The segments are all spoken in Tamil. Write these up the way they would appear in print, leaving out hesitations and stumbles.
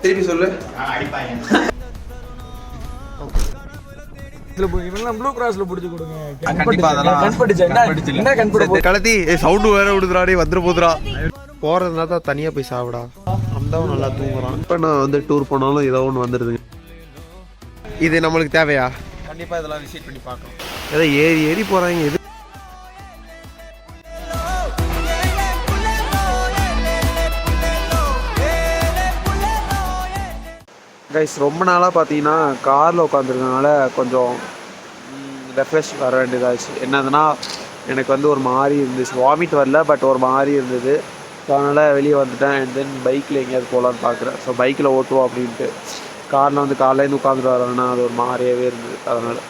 திருப்பி சொல்லு. கலத்தி சவுண்டு வேற விடுதுறாடி வந்துட போதுரா. போறதுனா தான் தனியா போய் சாப்பிடா. அம்தாவும் நல்லா தூங்குறான். இப்ப நான் வந்து டூர் போனாலும் ஏதோ ஒன்று வந்துடுதுங்க. இது நம்மளுக்கு தேவையா? கண்டிப்பா இதெல்லாம் விசிட் பண்ணி பார்க்கணும். ஏதோ ஏறி ஏறி போறாங்க. இது கைஸ் ரொம்ப நாளாக பார்த்தீங்கன்னா காரில் உட்காந்துருக்கனால கொஞ்சம் ரெஃப்ரெஷ் வர வேண்டியதாச்சு. என்னதுன்னா எனக்கு வந்து ஒரு மாதிரி இருந்துச்சு. வாமிட் வரல, பட் ஒரு மாதிரி இருந்தது. ஸோ அதனால் வெளியே வந்துட்டேன். அண்ட் தென் பைக்கில் எங்கேயாவது போகலான்னு பார்க்குறேன். ஸோ பைக்கில் ஓட்டுவோம் அப்படின்ட்டு. காரில் வந்து காலையிலேருந்து உட்காந்துட்டு வரேன்னா அது ஒரு மாதிரியாகவே இருந்தது. அதனால்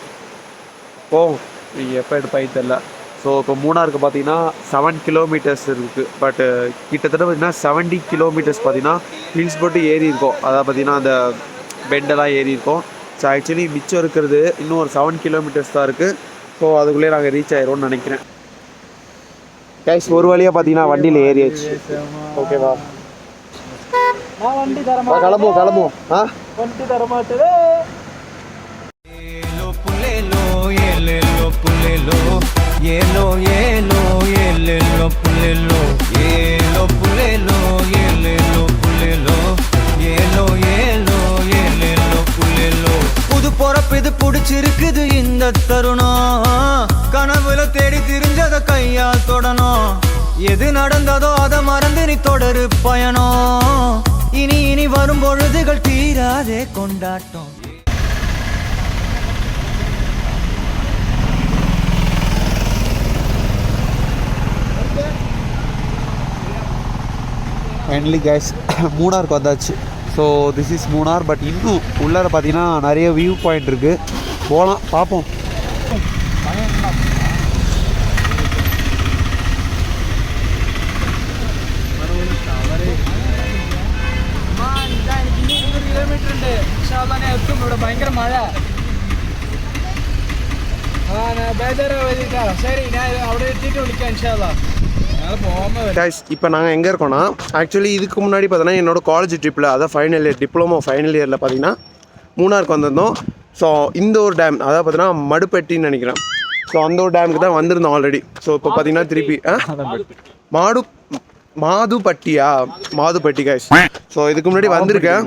போவோம். நீங்கள் எப்போ எடுப்பாயின்னு தெரில. ஸோ இப்போ மூணாருக்கு பார்த்தீங்கன்னா 7 கிலோமீட்டர்ஸ் இருக்குது. பட்டு கிட்டத்தட்ட பார்த்தீங்கன்னா 70 கிலோமீட்டர்ஸ் பார்த்தீங்கன்னா ஹில்ஸ் போட்டு ஏறி இருக்கும். அதாவது பார்த்தீங்கன்னா அந்த பெண்டெல்லாம் ஏறி இருக்கும். ஸோ ஆக்சுவலி மிச்சம் இருக்கிறது இன்னும் ஒரு 7 கிலோமீட்டர்ஸ் தான் இருக்குது. ஸோ அதுக்குள்ளே நாங்கள் ரீச் ஆயிடும்னு நினைக்கிறேன். கைஸ் ஒரு வழியாக பார்த்தீங்கன்னா வண்டியில் ஏறியாச்சு. ஓகேவா? கிளம்புவோம் கிளம்புவோம். வண்டி தரமாட்டே. Yelo yelo yelo pulelo yelo pulelo yelo pulelo yelo yelo yelo pulelo புது பொறப்பு இது பிடிச்சிருக்குது இந்த தருணம். கனவுல தேடி திரிஞ்சத கையால் தொடணும். எது நடந்ததோ அதை மறந்து நீ தொடரு பயணம். இனி இனி வரும் பொழுதுகள் தீராதே கொண்டாட்டம். ஃபைனலி கைஸ் மூணாருக்கு வந்தாச்சு. So this is Munnar. But இன்னும் உள்ளார பார்த்தீங்கன்னா நிறைய வியூ பாயிண்ட் இருக்குது. போகலாம், பார்ப்போம். பயங்கர மழை. சரி நான் அப்படியே தீட்டு விളിക്കാം இன்ஷால்லா. இப்போ நாங்கள் எங்கே இருக்கோன்னா ஆக்சுவலி இதுக்கு முன்னாடி பார்த்தீங்கன்னா என்னோடய காலேஜ் ட்ரிப்பில், அதாவது ஃபைனல் இயர் டிப்ளமோ ஃபைனல் இயரில் பார்த்தீங்கன்னா மூணாருக்கு வந்திருந்தோம். ஸோ இந்த ஒரு டேம் அதாவது பார்த்தீங்கன்னா மடுப்பட்டின்னு நினைக்கிறேன். ஸோ அந்த ஒரு டேமுக்கு தான் வந்திருந்தோம் ஆல்ரெடி. ஸோ இப்போ பார்த்தீங்கன்னா திருப்பி மாதுப்பட்டி கைஸ். ஸோ இதுக்கு முன்னாடி வந்திருக்கேன்.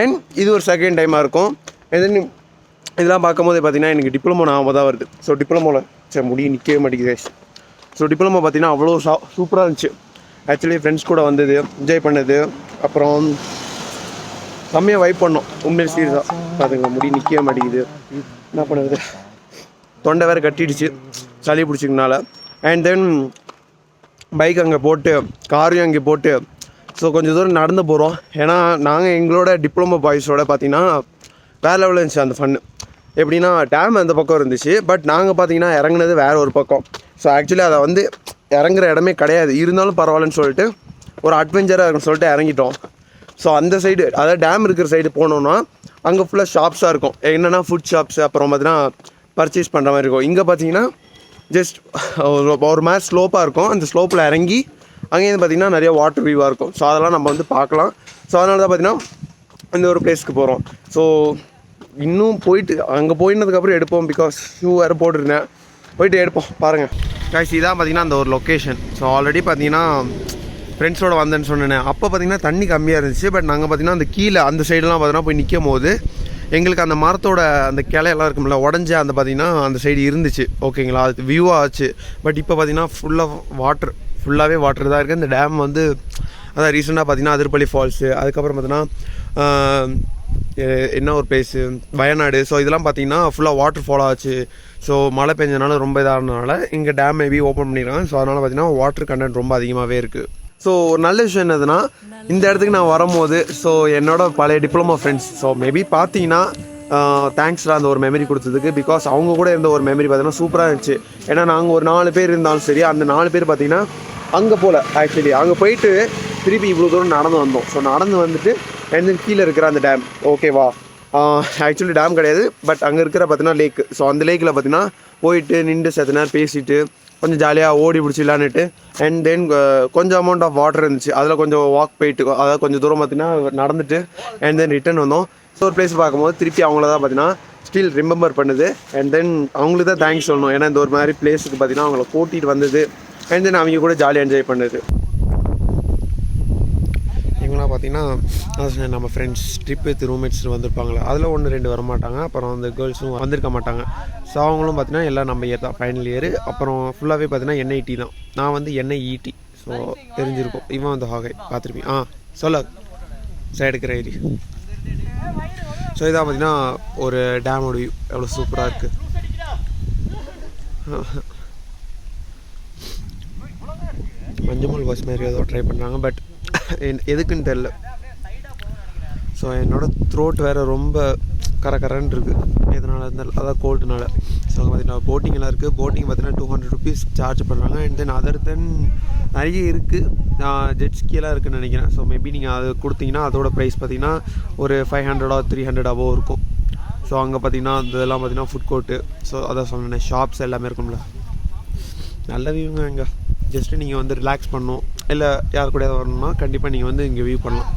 அண்ட் இது ஒரு செகண்ட் டைமாக இருக்கும். இதெல்லாம் பார்க்கும்போது பார்த்தீங்கன்னா எனக்கு டிப்ளமோ ஞாபகம் தான் வருது. ஸோ டிப்ளமோவில் சரி முடிய நிற்கவே மாட்டேங்குது கைஸ். ஸோ டிப்ளமோ பார்த்தீங்கன்னா அவ்வளோ சூப்பராக இருந்துச்சு. ஆக்சுவலி ஃப்ரெண்ட்ஸ் கூட வந்தது, என்ஜாய் பண்ணது, அப்புறம் செம்மையாக வைப் பண்ணோம். உண்மையிலே சீரியஸாக பார்த்துங்க முடி நிற்கவே மாட்டேங்குது. என்ன பண்ணுறது, தொண்டை வேறு கட்டிடுச்சு சளி பிடிச்சிக்கனால. அண்ட் தென் பைக் அங்கே போட்டு காரையும் அங்கே போட்டு ஸோ கொஞ்சம் தூரம் நடந்து போகிறோம். ஏன்னா நாங்கள் எங்களோட டிப்ளமோ பாய்ஸோட பார்த்தீங்கன்னா வேறு லெவலில் இருந்துச்சு அந்த ஃபன்னு. எப்படின்னா டேம் அந்த பக்கம் இருந்துச்சு, பட் நாங்கள் பார்த்தீங்கன்னா இறங்குனது வேறு ஒரு பக்கம். ஸோ ஆக்சுவலி அதை வந்து இறங்குற இடமே கிடையாது. இருந்தாலும் பரவாயில்லன்னு சொல்லிட்டு ஒரு அட்வென்ச்சராக இருக்குன்னு சொல்லிட்டு இறங்கிட்டோம். ஸோ அந்த சைடு அதாவது டேம் இருக்கிற சைடு போனோன்னா அங்கே ஃபுல்லாக ஷாப்ஸாக இருக்கும். என்னென்னா ஃபுட் ஷாப்ஸ், அப்புறம் பார்த்தீங்கன்னா பர்ச்சேஸ் பண்ணுற மாதிரி இருக்கும். இங்கே பார்த்தீங்கன்னா ஜஸ்ட் ஒரு மாதிரி ஸ்லோப்பாக இருக்கும். அந்த ஸ்லோப்பில் இறங்கி அங்கேருந்து பார்த்திங்கன்னா நிறைய வாட்டர் வியூவாக இருக்கும். ஸோ அதெல்லாம் நம்ம வந்து பார்க்கலாம். ஸோ அதனால தான் பார்த்திங்கன்னா இந்த ஒரு பிளேஸ்க்கு போகிறோம். ஸோ இன்னும் போயிட்டு அங்கே போயினதுக்கப்புறம் எடுப்போம். பிகாஸ் ஷூ வேறு போட்டுருந்தேன், போயிட்டு எடுப்போம். பாருங்கள் காய்ச்சி இதான் பார்த்திங்கன்னா அந்த ஒரு லொக்கேஷன். ஸோ ஆல்ரெடி பார்த்திங்கன்னா ஃப்ரெண்ட்ஸோடு வந்தேன்னு சொன்னேன். அப்போ பார்த்திங்கன்னா தண்ணி கம்மியாக இருந்துச்சு. பட் நாங்கள் பார்த்திங்கன்னா அந்த கீழே அந்த சைடெலாம் பார்த்திங்கன்னா போய் நிற்கும் போது எங்களுக்கு அந்த மரத்தோட அந்த கிளையெல்லாம் இருக்கும்ல உடஞ்சி அந்த பார்த்திங்கன்னா அந்த சைடு இருந்துச்சு. ஓகேங்களா, அது வியூவாக ஆச்சு. பட் இப்போ பார்த்திங்கன்னா ஃபுல்லாகவே வாட்டர் தான் இருக்குது. இந்த டேம் வந்து அதான் ரீசெண்டாக பார்த்திங்கன்னா அதிரப்பள்ளி ஃபால்ஸு, அதுக்கப்புறம் பார்த்திங்கன்னா என்ன ஒரு பிளேஸு வயநாடு. ஸோ இதெல்லாம் பார்த்திங்கன்னா ஃபுல்லாக வாட்டர் ஃபால் ஆச்சு. ஸோ மழை பெஞ்சனால ரொம்ப இதாகிறதுனால இங்கே டேம் மேபி ஓப்பன் பண்ணிடுறாங்க. ஸோ அதனால் பார்த்திங்கன்னா வாட்டர் கண்டென்ட் ரொம்ப அதிகமாகவே இருக்குது. ஸோ ஒரு நல்ல விஷயம் என்னதுன்னா இந்த இடத்துக்கு நான் வரும்போது ஸோ என்னோட பழைய டிப்ளமோ ஃப்ரெண்ட்ஸ் ஸோ மேபி பார்த்தீங்கன்னா தேங்க்ஸ்டா அந்த ஒரு மெமரி கொடுத்ததுக்கு. பிகாஸ் அவங்க கூட இருந்த ஒரு மெமரி பார்த்தீங்கன்னா சூப்பராக இருந்துச்சு. ஏன்னா நாங்கள் ஒரு 4 பேர் இருந்தாலும் சரி, அந்த 4 பேர் பார்த்திங்கன்னா அங்கே போல் ஆக்சுவலி அங்கே போயிட்டு திருப்பி இவ்வளோ தூரம் நடந்து வந்தோம். ஸோ நடந்து வந்துட்டு அண்ட் கீழே இருக்கிற அந்த டேம் ஓகேவா, ஆக்சுவலி டேம் கிடையாது, பட் அங்கே இருக்கிற பார்த்தீங்கன்னா லேக்கு. ஸோ அந்த லேக்கில் பார்த்தீங்கன்னா போயிட்டு நின்று செத்த நேரம் பேசிட்டு கொஞ்சம் ஜாலியாக ஓடி பிடிச்சி விளாண்டுட்டு அண்ட் தென் கொஞ்சம் அமௌண்ட் ஆஃப் வாட்டர் இருந்துச்சு, அதில் கொஞ்சம் வாக் போயிட்டு அதாவது கொஞ்சம் தூரம் பார்த்தீங்கன்னா நடந்துட்டு அண்ட் தென் ரிட்டர்ன் வந்தோம். ஸோ ஒரு பிளேஸ் பார்க்கும்போது திருப்பி அவங்கள தான் பார்த்தீங்கன்னா ஸ்டில் ரிமெம்பர் பண்ணுது அண்ட் தென் அவங்களுக்கு தான் தேங்க்ஸ் சொல்லணும். ஏன்னா இந்த ஒரு மாதிரி பிளேஸுக்கு பார்த்தீங்கன்னா அவங்கள கூட்டிகிட்டு வந்தது அண்ட் தென் அவங்க கூட ஜாலியாக என்ஜாய் பண்ணுது. இவங்களாம் பார்த்தீங்கன்னா நம்ம ஃப்ரெண்ட்ஸ் ட்ரிப் வித் ரூம்மேட்ஸ் வந்திருப்பாங்களே, அதில் 1-2 வரமாட்டாங்க. அப்புறம் அந்த கேர்ள்ஸும் வந்திருக்க மாட்டாங்க. ஸோ அவங்களும் பார்த்தீங்கன்னா எல்லாம் நம்ம இயர் தான், ஃபைனல் இயர். அப்புறம் ஃபுல்லாகவே பார்த்தீங்கன்னா NIT தான். நான் வந்து NIET. ஸோ தெரிஞ்சிருக்கும். இவன் வந்து ஹாகை பார்த்துருப்பீங்க. சொல்ல சைடுக்கிற ஏரி. ஸோ இதான் பார்த்தீங்கன்னா ஒரு டேமோட வியூ எவ்வளோ சூப்பராக இருக்குது. மஞ்சள் பஸ் மாதிரி ஏதோ ட்ரை பண்ணுறாங்க, பட் எதுக்குன்னு தெரில. ஸோ என்னோடய த்ரோட் வேறு ரொம்ப கரன்னு இருக்குது. எதனால் இருந்தாலும் அதான் கோல்டுனால. ஸோ பார்த்தீங்கன்னா போட்டிங் எல்லாம் இருக்குது. போட்டிங் பார்த்தீங்கன்னா 200 rupees சார்ஜ் பண்ணுறாங்க. அண்ட் தென் அதர் தென் நிறைய இருக்குது. ஜெட்ஸ்கியெல்லாம் இருக்குதுன்னு நினைக்கிறேன். ஸோ மேபி நீங்கள் அது கொடுத்தீங்கன்னா அதோட ப்ரைஸ் பார்த்தீங்கன்னா ஒரு 500 or 300 above இருக்கும். ஸோ அங்கே பார்த்தீங்கன்னா இதெல்லாம் பார்த்தீங்கன்னா ஃபுட் கோர்ட்டு. ஸோ அதான் சொன்னேன், ஷாப்ஸ் எல்லாமே இருக்கும்ல. நல்ல வியூங்க. இங்கே ஜஸ்ட்டு நீங்கள் வந்து ரிலாக்ஸ் பண்ணணும், இல்லை யார் கூட வரணும்னா கண்டிப்பாக நீங்கள் வந்து இங்கே வியூ பண்ணலாம்.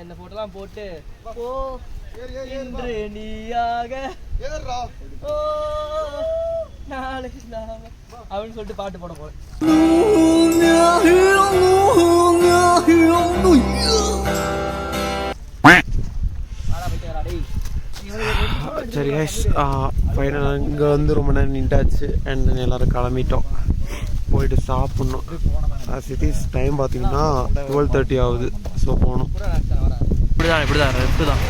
இந்த போட்டோலாம் போட்டு இன்று நீயாக அப்படின்னு சொல்லிட்டு பாட்டு போட போறேன். சரி கைஸ், ஃபைனல் இங்கே வந்து ரொம்ப நேரம் நின்றாச்சு அண்ட் தென் எல்லோரும் கிளம்பிட்டோம். போயிட்டு சாப்பிட்ணும். சிட்டிஸ் டைம் பார்த்தீங்கன்னா 12:30 ஆகுது. ஸோ போகணும். இப்படிதான்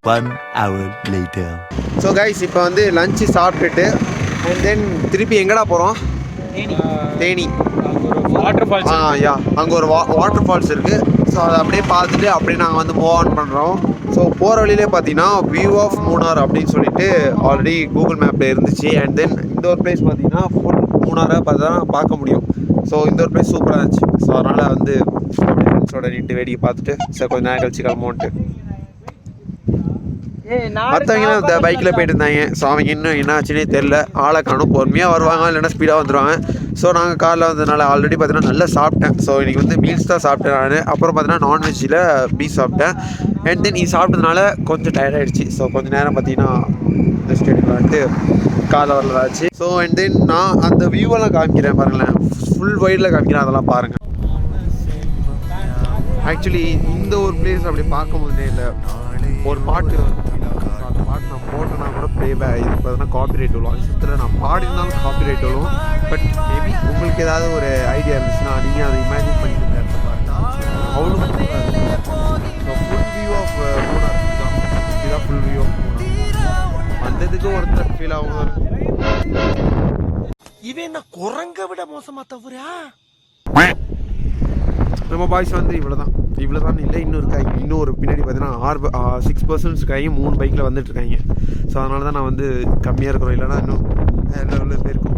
One hour later. So guys, இப்போ வந்து லஞ்சு சாப்பிட்டுட்டு அண்ட் தென் திருப்பி எங்கடா போகிறோம்? தேனி. Water falls. யா, அங்கே ஒரு வாட்டர் ஃபால்ஸ் இருக்குது. ஸோ அதை அப்படியே பார்த்துட்டு அப்படியே நாங்கள் வந்து மூவ் ஆன் பண்ணுறோம். ஸோ போகிற வழியிலே பார்த்தீங்கன்னா வியூ ஆஃப் மூணார் அப்படின்னு சொல்லிட்டு ஆல்ரெடி கூகுள் மேப்பில் இருந்துச்சு. அண்ட் தென் இந்த ஒரு பிளேஸ் பார்த்தீங்கன்னா ஃபுல் மூணாரை பார்க்க முடியும். ஸோ இந்த ஒரு பிளேஸ் சூப்பராக இருந்துச்சு. ஸோ அதனால் வந்து ஃப்ரெண்ட்ஸோட நின்று வேடிக்கை பார்த்துட்டு சார் கொஞ்சம் நேரம் கழிச்சு கிளம்புவோன்ட்டு. மற்றவங்களும் இந்த பைக்கில் போயிட்டு இருந்தாங்க. ஸோ அவங்க இன்னும் என்ன ஆச்சுன்னே தெரில. ஆளை காணும், பொறுமையாக வருவாங்க இல்லைன்னா ஸ்பீடாக வந்துடுவாங்க. ஸோ நாங்கள் காரில் வந்ததுனால ஆல்ரெடி பார்த்தீங்கன்னா நல்லா சாப்பிட்டேன். ஸோ இன்றைக்கி வந்து மீல்ஸ் தான் சாப்பிட்டேன் நான். அப்புறம் பார்த்தீங்கன்னா நான்வெஜ்ஜில் பீஃப் சாப்பிட்டேன். அண்ட் தென் இது சாப்பிட்டதுனால கொஞ்சம் டயர்டாகிடுச்சு. ஸோ கொஞ்சம் நேரம் பார்த்தீங்கன்னா ரெஸ்ட் எடுக்கலான்ட்டு காரில் வரலாச்சு. ஸோ அண்ட் தென் நான் அந்த வியூவெல்லாம் காமிக்கிறேன் பாருங்களேன், ஃபுல் வைடில் காமிக்கிறேன், அதெல்லாம் பாருங்கள். ஆக்சுவலி இந்த ஒரு பிளேஸ் அப்படி பார்க்கும்போதே இல்லை, ஒரு பாட்டு அந்த பாட்டு நான் போட்டேன்னா கூட ப்ளேபேக் இது பார்த்தீங்கன்னா காப்பிரைட் விழும். சித்திர நான் பாடினாலும் காப்பிரைட் விழும். பட் மேபி உங்களுக்கு ஏதாவது ஒரு ஐடியா இருந்துச்சுன்னா நீங்கள் அதை இமேஜின் பண்ணிட்டு அவ்வளோ சூப்பராக இருக்கும். So full view of Munnar இதுதான் ஃபுல் வியூ ஆஃப் மூணார். வந்ததுக்கு ஒருத்தர் ஃபீல் ஆகும். இவன் என்ன குரங்க விட மோசமா தவிரா? நம்ம பாய்ஸ் வந்து இவ்வளோதான் இல்லை, இன்னும் இருக்காங்க. இன்னொரு பின்னாடி பார்த்தீங்கன்னா 6 persons இருக்காங்க. 3 பைக்கில் வந்துட்டுருக்காங்க. ஸோ அதனால தான் நான் வந்து கம்மியாக இருக்கிறோம், இல்லைனா இன்னும் லெவலில் போயிருக்கோம்.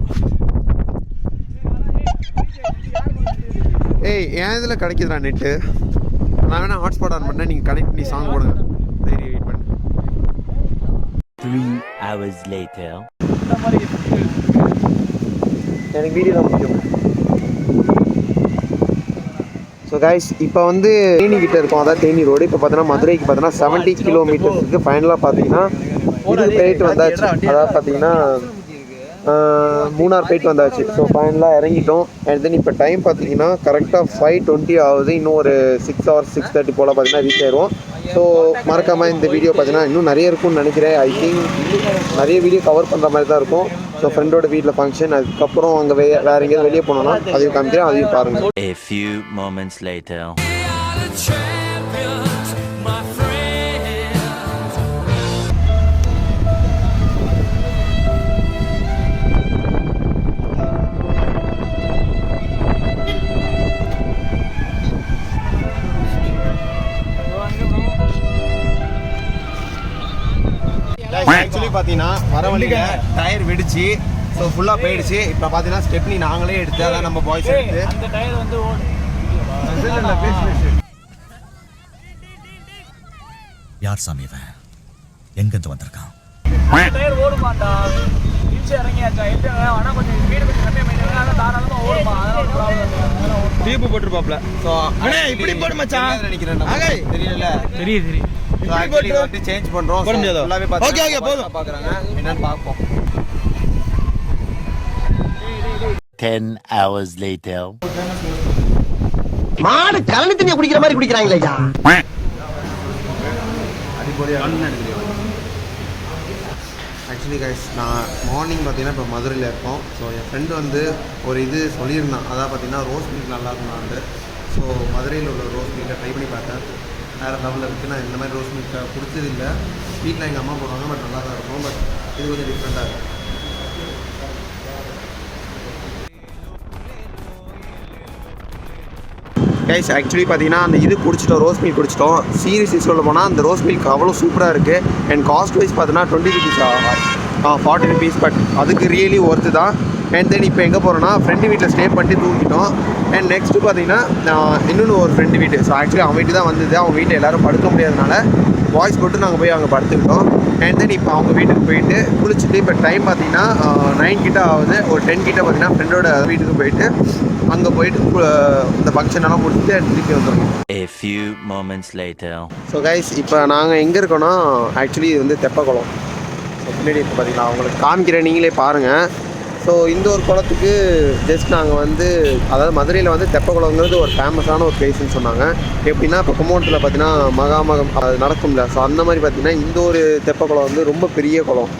ஏய், ஏன் இதில் கிடைக்குதுடா நெட்டு? நான் வேணா ஹாட்ஸ்பாட் ஆன் பண்ணேன், நீங்கள் கனெக்ட் பண்ணி சாங் போடுங்க. சரி, வெயிட் பண்ணு. 3 hours later. எனக்கு வீடியோ தான் முக்கியம். ஸோ கைஸ், இப்போ வந்து தேனிக்கிட்ட இருக்கும், அதான் தேனி ரோடு. இப்போ பார்த்தீங்கன்னா மதுரைக்கு பார்த்தீங்கன்னா 70 kilometers இருக்குது. ஃபைனலாக பார்த்தீங்கன்னா இது போயிட்டு வந்தாச்சு. அதாவது பார்த்தீங்கன்னா மூணார் போயிட்டு வந்தாச்சு. ஸோ ஃபைனலாக இறங்கிட்டோம். அண்ட் தென் இப்போ டைம் பார்த்தீங்கன்னா கரெக்டாக 5:20 ஆகுது. இன்னும் ஒரு 6 hours 6:30 போல் பார்த்தீங்கன்னா ரீச் ஆயிடுவோம். ஸோ மறக்காமல் இந்த வீடியோ பார்த்தீங்கன்னா இன்னும் நிறைய இருக்கும்னு நினைக்கிறேன். ஐ திங்க் நிறைய வீடியோ கவர் பண்ணுற மாதிரி தான் இருக்கும். ஸோ ஃப்ரெண்டோட வீட்டில் ஃபங்க்ஷன், அதுக்கப்புறம் அங்கே வேறு எங்கேயாவது வெளியே போனோம்னா அதையும் காமிக்கிறேன், அதையும் பாருங்கள். A few moments later. பார்த்தீங்கன்னா வர வழியில் டயர் வெடிச்சு ஸோ ஃபுல்லாக போயிடுச்சு. இப்போ பார்த்தீங்கன்னா ஸ்டெப்னி நாங்களே எடுத்து அதான் நம்ம பாய்ஸ் எடுத்து அந்த டயர் வந்து யார் சாமி இவன் எங்கிருந்து வந்திருக்கான்? டயர் ஓடுமாட்டா இன்ச்சு இறங்கியாச்சா இல்லைங்க ஆனால் கொஞ்சம் ஸ்பீடு கொஞ்சம் கம்மியாக பண்ணிடுங்க ஆனால் தாராளமாக ஓடுமா அதெல்லாம் டியூப் போட்டுருப்பாப்ல. ஸோ இப்படி போடு மச்சான். நினைக்கிறேன் தெரியல. தெரியுது வந்து சேஞ்ச் பண்றோம். ஃபுல்லாவே போதும் பார்க்குறாங்க என்னன்னு பார்ப்போம். 10 hours later. மாடு கலனி தண்ணி குடிக்கிற மாதிரி குடிக்கிறாங்களே ஐயா. ஆக்சுவலி கைஸ் நான் மார்னிங் பார்த்தீங்கன்னா இப்போ மதுரையில் இருக்கோம். ஸோ என் ஃப்ரெண்டு வந்து ஒரு இது சொல்லியிருந்தான், அதான் பார்த்தீங்கன்னா ரோஸ் மில்க் நல்லா இருக்கும்னான்ட்டு. ஸோ மதுரையில் உள்ள ரோஸ் மில்கை ட்ரை பண்ணி பார்த்தேன். வேறு லெவலில் இருக்குது. நான் இந்த மாதிரி ரோஸ் மில்கை குடிச்சது இல்லை. வீட்டில் எங்கள் அம்மா போடுவாங்க, பட் நல்லா தான் இருக்கும். பட் இது கொஞ்சம் டிஃப்ரெண்ட்டாக இருக்கும். கைஸ் ஆக்சுவலி பார்த்தீங்கன்னா அந்த இது குடிச்சிட்டோம், ரோஸ் மில்க் குடிச்சிட்டோம். சீரியஸ்லி சொல்ல போனால் அந்த ரோஸ் மில்க் அவ்வளோ சூப்பராக இருக்குது. அண்ட் காஸ்ட் வைஸ் பார்த்தீங்கன்னா 20 rupees 40 rupees, பட் அதுக்கு ரியலி ஒர்த்து தான். அண்ட் தென் இப்போ எங்கே போகிறோன்னா ஃப்ரெண்டு வீட்டில் ஸ்டே பண்ணிட்டு தூங்கிட்டோம். அண்ட் நெக்ஸ்ட்டு பார்த்தீங்கன்னா இன்னொன்று ஒரு ஃப்ரெண்டு வீட்டு. ஸோ ஆக்சுவலி அவன் வீட்டு தான் வந்தது. அவங்க வீட்டில் எல்லோரும் படுக்க முடியாதனால வாய்ஸ் போட்டு நாங்கள் போய் அங்கே படுத்துக்கிட்டோம். அண்ட் தென் இப்போ அவங்க வீட்டுக்கு போயிட்டு குளிச்சுட்டு இப்போ டைம் பார்த்தீங்கன்னா 9 கிட்ட ஆகுது. ஒரு 10 கிட்ட பார்த்தீங்கன்னா ஃப்ரெண்டோட வீட்டுக்கு போயிட்டு அங்கே போயிட்டு இந்த ஃபங்க்ஷன் எல்லாம் முடிச்சுட்டு திருப்பி வந்துடும். A few moments later. So guys இப்போ நாங்கள் எங்கே இருக்கோன்னா ஆக்சுவலி இது வந்து தெப்பக்குளம். ஸோ பின்னாடி இப்போ பார்த்தீங்கன்னா அவங்களுக்கு காமிக்கிறேன், நீங்களே பாருங்கள். ஸோ இந்த ஒரு குளத்துக்கு ஜஸ்ட் நாங்கள் வந்து அதாவது மதுரையில் வந்து தெப்பக்குளங்கிறது ஒரு ஃபேமஸான ஒரு பிளேஸ்ன்னு சொன்னாங்க. எப்படின்னா இப்போ கும்பகோணத்தில் பார்த்தீங்கன்னா மகாமகம் அது நடக்கும்ல. ஸோ அந்த மாதிரி பார்த்தீங்கன்னா இந்த ஒரு தெப்பக்குளம் வந்து ரொம்ப பெரிய குளம்.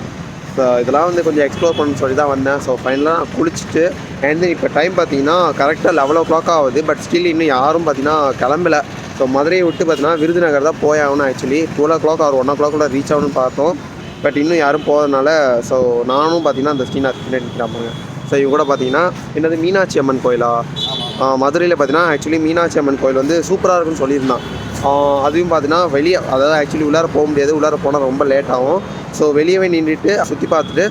ஸோ இதெல்லாம் வந்து கொஞ்சம் எக்ஸ்ப்ளோர் பண்ணணும்னு சொல்லி தான் வந்தேன். ஸோ ஃபைனலாக நான் குளிச்சுட்டு அண்ட் இப்போ டைம் பார்த்தீங்கன்னா கரெக்டாக 11 o'clock ஆகுது. பட் ஸ்டில் இன்னும் யாரும் பார்த்தீங்கன்னா கிளம்பல. ஸோ மதுரையை விட்டு பார்த்தீங்கன்னா விருதுநகர் தான் போய் ஆகணும். Actually 12 o'clock or 1 o'clock reach ஆகணும்னு பார்த்தோம். பட் இன்னும் யாரும் போகிறதுனால ஸோ நானும் பார்த்தீங்கன்னா அந்த ஸ்ரீநாத் பின்னாடி நிற்கிறாங்க. ஸோ இவங்க கூட பார்த்தீங்கன்னா என்னது மீனாட்சி அம்மன் கோயிலா மதுரையில் பார்த்தீங்கன்னா ஆக்சுவலி மீனாட்சி அம்மன் கோயில் வந்து சூப்பராக இருக்குன்னு சொல்லியிருந்தான். அதுவும் பார்த்தீங்கன்னா வெளியே அதாவது ஆக்சுவலி உள்ளார போக முடியாது, உள்ளார போனால் ரொம்ப லேட் ஆகும். ஸோ வெளியவே நின்றுட்டு சுற்றி பார்த்துட்டு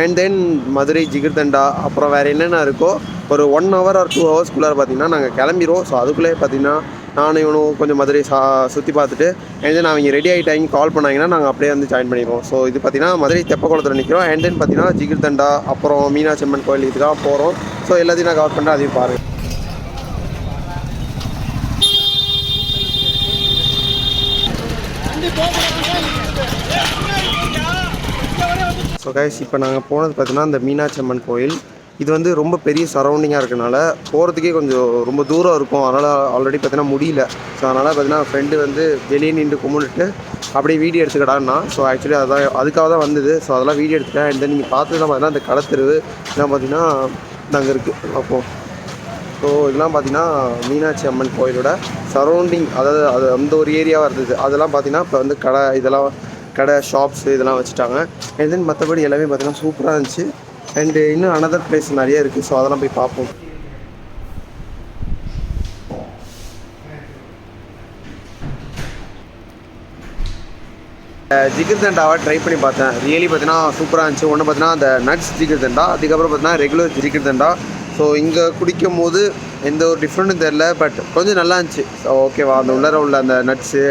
அண்ட் தென் மதுரை ஜிகிர்தண்டா அப்புறம் வேறு என்னென்ன இருக்கோ ஒரு 1 hour or 2 hours பார்த்தீங்கன்னா நாங்கள் கிளம்பிடுவோம். ஸோ அதுக்குள்ளே பார்த்தீங்கன்னா நானும் இவனும் கொஞ்சம் மதுரை சுற்றி பார்த்துட்டு அண்ட் தென் அவங்க ரெடி ஆகிட்டாங்க கால் பண்ணாங்கன்னா நாங்கள் அப்படியே வந்து ஜாயின் பண்ணிடுவோம். ஸோ இது பார்த்தீங்கன்னா மதுரை தெப்பக்குளத்தில் நிற்கிறோம். அண்ட் தென் பார்த்தீங்கன்னா ஜிகிர்தண்டா அப்புறம் மீனாட்சி அம்மன் கோயில் இதுக்காக போகிறோம். ஸோ எல்லாத்தையும் நான் கவர் பண்ணுறேன், அதையும் பாருங்கள். ஸோ கைஸ் இப்போ நாங்கள் போனது பார்த்தீங்கன்னா இந்த மீனாட்சி அம்மன் கோயில். இது வந்து ரொம்ப பெரிய சரௌண்டிங்காக இருக்கனால போகிறதுக்கே கொஞ்சம் ரொம்ப தூரம் இருக்கும். அதனால் ஆல்ரெடி பார்த்தீங்கன்னா முடியல. ஸோ அதனால் பார்த்தீங்கன்னா ஃப்ரெண்டு வந்து வெளியே நின்று கும்பிட்டுட்டு அப்படியே வீடியோ எடுத்துக்கிட்டான்னா. ஸோ ஆக்சுவலி அதுக்காக தான் வந்தது. ஸோ அதெல்லாம் வீடியோ எடுத்துட்டேன். அண்ட் தென் நீங்கள் பார்த்ததுலாம் பார்த்தீங்கன்னா அந்த கடத்தெருவு இதெல்லாம் பார்த்தீங்கன்னா நாங்கள் இருக்குது அப்போது. ஸோ இதெல்லாம் பார்த்தீங்கன்னா மீனாட்சி அம்மன் கோயிலோட சரௌண்டிங், அதாவது அது அந்த ஒரு ஏரியாவாக இருந்தது. அதெல்லாம் பார்த்தீங்கன்னா இப்போ வந்து கடை ஷாப்ஸு இதெல்லாம் வச்சுட்டாங்க. அண்ட் தென் மற்றபடி எல்லாமே பார்த்தீங்கன்னா சூப்பராக இருந்துச்சு. அண்டு இன்னும் அனதர் பிளேஸ் நிறைய இருக்குது. ஸோ அதெல்லாம் போய் பார்ப்போம். ஜிகிர்தண்டாவை ட்ரை பண்ணி பார்த்தேன். ரியலி பார்த்தீங்கன்னா சூப்பராக இருந்துச்சு. ஒன்று பார்த்தீங்கன்னா அந்த நட்ஸ் ஜிகிர்தண்டா, அதுக்கப்புறம் பார்த்தீங்கன்னா ரெகுலர் ஜிகிர்தண்டா. ஸோ இங்கே குடிக்கும் போது எந்த ஒரு டிஃப்ரெண்ட்டும் தெரில, பட் கொஞ்சம் நல்லா இருந்துச்சு. ஸோ ஓகேவா, அந்த உள்ளார உள்ள அந்த நட்ஸு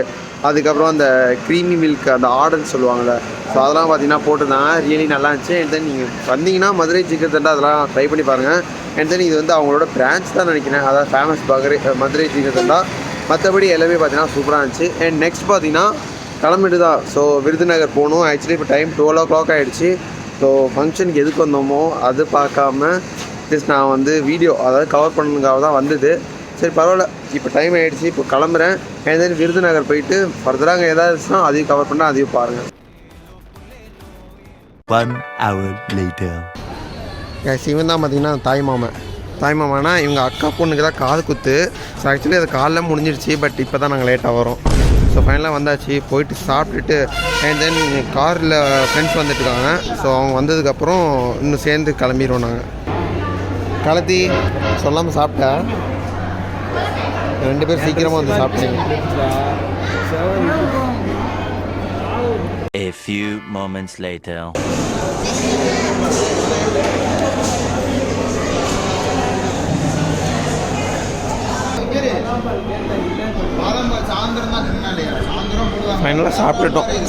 அதுக்கப்புறம் அந்த க்ரீமி மில்க் அந்த ஆர்டர்னு சொல்லுவாங்கள்ல, ஸோ அதெல்லாம் பார்த்தீங்கன்னா போட்டுருந்தாங்க. ரியலி நல்லா இருந்துச்சு. அண்ட் தென் நீங்கள் வந்தீங்கன்னா மதுரை ஜிகிர்தண்டா அதெல்லாம் ட்ரை பண்ணி பாருங்கள். அண்ட் தென் இது வந்து அவங்களோட பிரான்ச் தான் நினைக்கிறேன், அதாவது ஃபேமஸ் மதுரை ஜிகிர்தண்டா. மற்றபடி எல்லாமே பார்த்தீங்கன்னா சூப்பராக இருந்துச்சு. அண்ட் நெக்ஸ்ட் பார்த்தீங்கன்னா கிளம்பிட்டு தான் ஸோ விருதுநகர் போகணும். ஆக்சுவலி இப்போ டைம் 12 o'clock ஆகிடுச்சு. ஸோ ஃபங்க்ஷனுக்கு எதுக்கு வந்தோமோ அது பார்க்காம ஜஸ்ட் நான் வந்து வீடியோ அதாவது கவர் பண்ணுறதுக்காக தான் வந்தது. சரி பரவாயில்ல, இப்போ டைம் ஆகிடுச்சு, இப்போ கிளம்புறேன். அண்ட் தென் விருதுநகர் போயிட்டு ஃபர்தராக அங்கே ஏதாவது இருந்துச்சுன்னா அதையும் கவர் பண்ணால் அதையும் பாருங்கள். 1 hour later. இவன் தான் பார்த்தீங்கன்னா தாய்மாமனா இவங்க அக்கா பொண்ணுக்கு தான் காது குத்து. ஸோ ஆக்சுவலி அது காலைல முடிஞ்சிடுச்சு, பட் இப்போ தான் நாங்கள் லேட்டாக வரோம். ஸோ ஃபைனலாக வந்தாச்சு, போயிட்டு சாப்பிட்டுட்டு அண்ட் தென் காரில் ஃப்ரெண்ட்ஸ் வந்துட்டுருக்காங்க. ஸோ அவங்க வந்ததுக்கப்புறம் இன்னும் சேர்ந்து கிளம்பிடுவோம். நாங்கள் கலத்தி சொல்லாமல் சாப்பிட்டா 2 பேர் சீக்கிரமாக வந்து சாப்பிட்டீங்க. A few moments later. ஃபைனலாக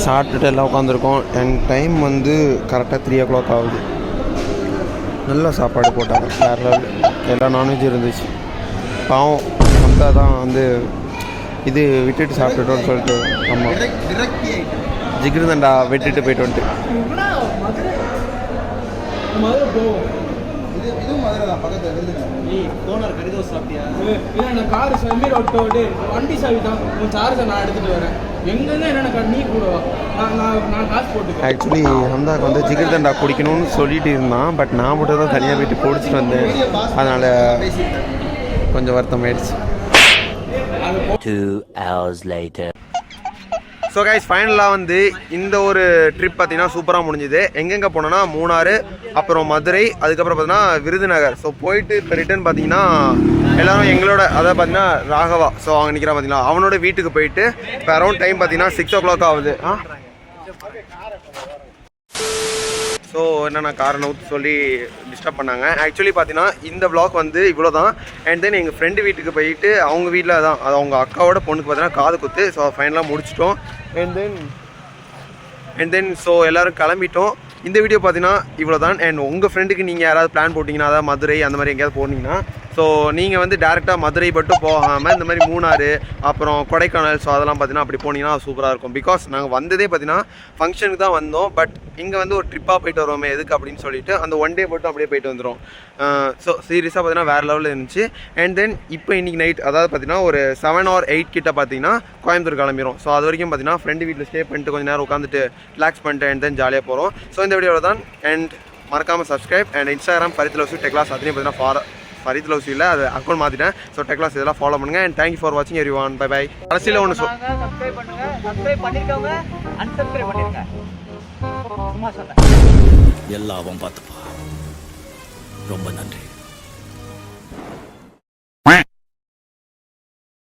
சாப்பிட்டுட்டு எல்லாம் உட்காந்துருக்கோம். அண்ட் டைம் வந்து கரெக்டாக 3 o'clock ஆகுது. நல்ல சாப்பாடு போட்டாங்க, வேறு லெவல். எல்லாம் நான்வெஜ் இருந்துச்சு. பாவம் வந்தால் தான் வந்து இது விட்டுட்டு சாப்பிட்டுட்டோன்னு சொல்லிட்டு. ஆமாம், ஜிகிருதண்டா விட்டுட்டு போயிட்டு வந்துட்டு. வண்டி சாவி தான் சார்ஜர் நான் எடுத்துட்டு வரேன். எங்கெங்க என்ன நீ கூட நான் காசு போட்டு. ஆக்சுவலி ஹம்தாக்கு வந்து ஜிகிர்தண்டா குடிக்கணும்னு சொல்லிட்டு இருந்தான். பட் நான் மட்டும் தான் தனியாக போயிட்டு குடிச்சிட்டு வந்தேன். அதனால் கொஞ்சம் வருத்தம் ஆயிடுச்சு. 2 hours later. ஸோ கைஸ், ஃபைனலாக வந்து இந்த ஒரு ட்ரிப் பார்த்தீங்கன்னா சூப்பராக முடிஞ்சுது. எங்கெங்கே போனோன்னா மூணாறு, அப்புறம் மதுரை, அதுக்கப்புறம் பார்த்தீங்கன்னா விருதுநகர். ஸோ போயிட்டு இப்போ ரிட்டர்ன் பார்த்தீங்கன்னா எல்லோரும் எங்களோட அதாவது பார்த்தீங்கன்னா ராகவா, ஸோ அவங்க நிற்கிறான் பார்த்தீங்கன்னா அவனோட வீட்டுக்கு போயிட்டு இப்போ அரௌண்ட் டைம் பார்த்தீங்கன்னா 6 o'clock ஆகுது. ஸோ என்னென்ன காரணம் சொல்லி டிஸ்டர்ப் பண்ணாங்க. ஆக்சுவலி பார்த்தீங்கன்னா இந்த vlog வந்து இவ்வளோ தான். அண்ட் தென் எங்கள் ஃப்ரெண்டு வீட்டுக்கு போயிட்டு அவங்க வீட்டில் தான், அது அவங்க அக்காவோட பொண்ணுக்கு பார்த்தீங்கன்னா காது குத்து. ஸோ ஃபைனலாக முடிச்சிட்டோம். அண்ட் தென் ஸோ எல்லோரும் கிளம்பிட்டோம். இந்த வீடியோ பார்த்தீங்கன்னா இவ்வளோ தான். அண்ட் உங்கள் ஃப்ரெண்டுக்கு நீங்கள் யாராவது பிளான் போட்டிங்கன்னா, அதாவது மதுரை அந்த மாதிரி எங்கேயாவது போனீங்கன்னா, ஸோ நீங்கள் வந்து டேரெக்டாக மதுரை மட்டும் போகாமல் இந்த மாதிரி மூணாறு, அப்புறம் கொடைக்கானல், ஸோ அதெல்லாம் பார்த்தீங்கன்னா அப்படி போனீங்கன்னா சூப்பராக இருக்கும். பிகாஸ் நாங்கள் வந்ததே பார்த்தீங்கன்னா ஃபங்க்ஷனுக்கு தான் வந்தோம். பட் இங்கே வந்து ஒரு ட்ரிப்பாக போயிட்டு வருவோமே எதுக்கு அப்படின்னு சொல்லிட்டு அந்த ஒன் டே மட்டும் அப்படியே போயிட்டு வந்துடும். ஸோ சீரியஸாக பார்த்தீங்கன்னா வேறு லெவலில் இருந்துச்சு. அண்ட் தென் இப்போ இன்றைக்கி நைட் அதாவது பார்த்தீங்கன்னா ஒரு 7 or 8 கிட்ட பார்த்தீங்கன்னா கோயம்புத்தூர் கிளம்பிடும். ஸோ அது வரைக்கும் பார்த்தீங்கன்னா ஃப்ரெண்டு வீட்டில் ஸ்டே பண்ணிட்டு கொஞ்சம் நேரம் உட்காந்துட்டு ரிலாக்ஸ் பண்ணிட்டு அண்ட் தென் ஜாலியாக போகிறோம். ஸோ இந்த வீடியோவில் தான். அண்ட் மறக்காமல் subscribe. And Instagram Fareed loves டெக்லாஸ் அதுலேயும் பார்த்தீங்கன்னா ஃபரீத் லவ்ஸு இல்லை, அது அக்கௌண்ட் மாற்றிட்டேன். ஸோ டெக்லாஸ் இதெல்லாம் ஃபாலோ பண்ணுங்கள். அண்ட் தேங்க்யூ ஃபார் வாட்சிங் எவ்ரிவன். Bye bye. கடைசியில் ஒன்று சப்ஸ்கிரைப் பண்ணுங்க, சப்ஸ்கிரைப் பண்ணிருக்கவங்க அன்சப்ஸ்கிரைப் பண்ணிருங்க. சும்மா சொல்றேன். எல்லாவும் பார்த்துப்பா. ரொம்ப நன்றி.